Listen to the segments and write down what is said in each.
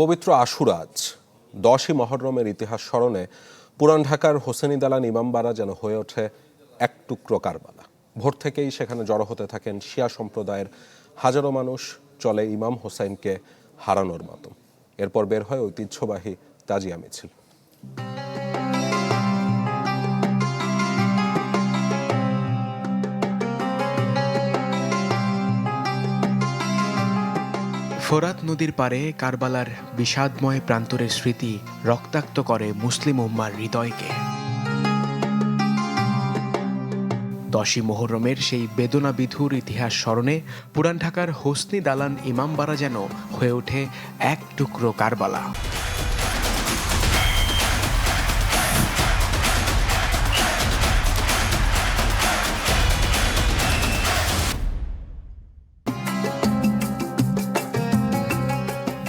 পবিত্র আশুরা আজ 10ই মহররমের ইতিহাস স্মরণে পুরান ঢাকার হোসেনি দালান ইমামবাড়া যেন হয়ে ওঠে এক টুকরো কারবালা। ভোর থেকেই সেখানে জড়ো হতে থাকেন শিয়া সম্প্রদায়ের হাজারো মানুষ। চলে ইমাম হোসাইনকে হারানোর মাতম। এরপর বের হয় ঐতিহ্যবাহী তাজিয়া মিছিল। ফোরাত নদীর পারে কারবালার বিষাদময় প্রান্তরের স্মৃতি রক্তাক্ত করে মুসলিম উম্মার হৃদয়কে। 10ই মুহররমের সেই বেদনা বিধুর ইতিহাস স্মরণে পুরান ঢাকার হোসনি দালান ইমামবাড়া যেন হয়ে ওঠে এক টুকরো কারবালা।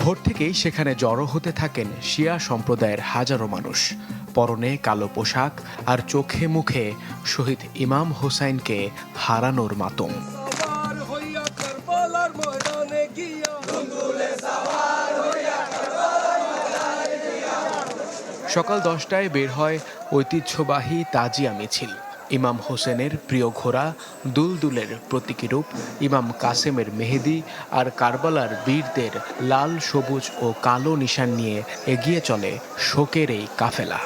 ভোর থেকেই সেখানে জড়ো হতে থাকেন শিয়া সম্প্রদায়ের হাজারো মানুষ। পরনে কালো পোশাক আর চোখে মুখে শহীদ ইমাম হোসাইনকে হারানোর মাতম। সকাল 10টায় বের হয় ঐতিহ্যবাহী তাজিয়া মিছিল। ইমাম হোসেনের প্রিয় ঘোড়া দুলদুলের প্রতীকী রূপ, ইমাম কাসেমের মেহেদি আর কারবালার বীরদের লাল, সবুজ ও কালো নিশান নিয়ে এগিয়ে চলে শোকের এই কাফেলা।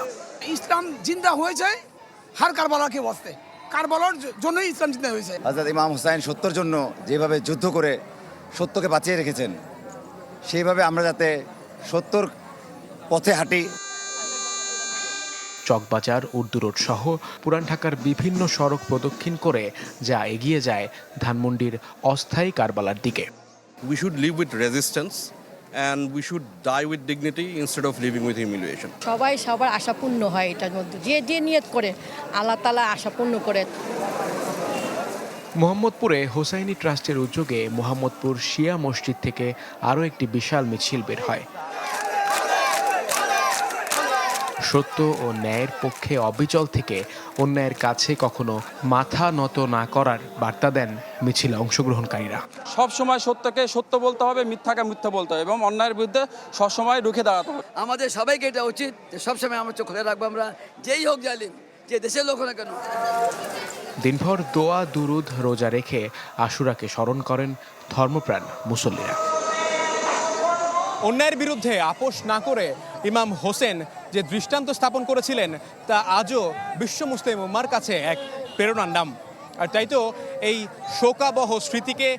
ইসলাম জিন্দা হয়েছে হার কারবালাকে বাঁচতে, কারবালার জন্যই ইসলাম জিন্দা হয়েছে। হযরত ইমাম হুসাইন সত্যের জন্য যেভাবে যুদ্ধ করে সত্যকে বাঁচিয়ে রেখেছেন, সেইভাবে আমরা যাতে সত্যর পথে হাঁটি। চকবাজার, উর্দু রোড সহ পুরান ঢাকার বিভিন্ন সড়ক প্রদক্ষিণ করে যা এগিয়ে যায় ধানমন্ডির অস্থায়ী কারবালার দিকে। We should live with resistance and we should die with dignity instead of living with humiliation. সবাই সবার আশাপূর্ণ হয় এটার মধ্যে, যে নিয়ত করে আল্লাহ তাআলা আশাপূর্ণ করে। মোহাম্মদপুরে হোসাইনি ট্রাস্টের উদ্যোগে মোহাম্মদপুর শিয়া মসজিদ থেকে আরও একটি বিশাল মিছিল বের হয়। সত্য ও ন্যায়ের পক্ষে অবিচল থেকে অন্যায়ের কাছে কখনো মাথা নত না করার বার্তা দেন মিছিলে অংশগ্রহণকারীরা। সব সময় সত্যকে সত্য বলতে হবে, মিথ্যাকে মিথ্যা বলতে হবে এবং অন্যায়ের বিরুদ্ধে সবসময় রুখে দাঁড়াতে হবে। আমাদের সবাইকে এটা উচিত যে সবসময় আমরা চোখ খুলে রাখবো, আমরা যেই হোক জালিম, যে দেশের লোক না কেন। দিনভর দোয়া দুরুদ রোজা রেখে আশুরাকে স্মরণ করেন ধর্মপ্রাণ মুসল্লিরা। অন্যায়ের বিরুদ্ধে আপোষ না করে ইমাম হোসেন যে দৃষ্টান্ত স্থাপন করেছিলেন তা আজও বিশ্ব মুসলিম উম্মার কাছে এক প্রেরণার নাম। আর তাই তো এই শোকাবহ স্মৃতিকে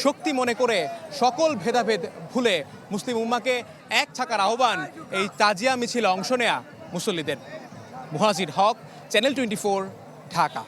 শক্তি মনে করে সকল ভেদাভেদ ভুলে মুসলিম উম্মাকে এক থাকার আহ্বান এই তাজিয়া মিছিলে অংশ নেয়া মুসল্লিদের। মুহাজির হক, চ্যানেল 24, ঢাকা।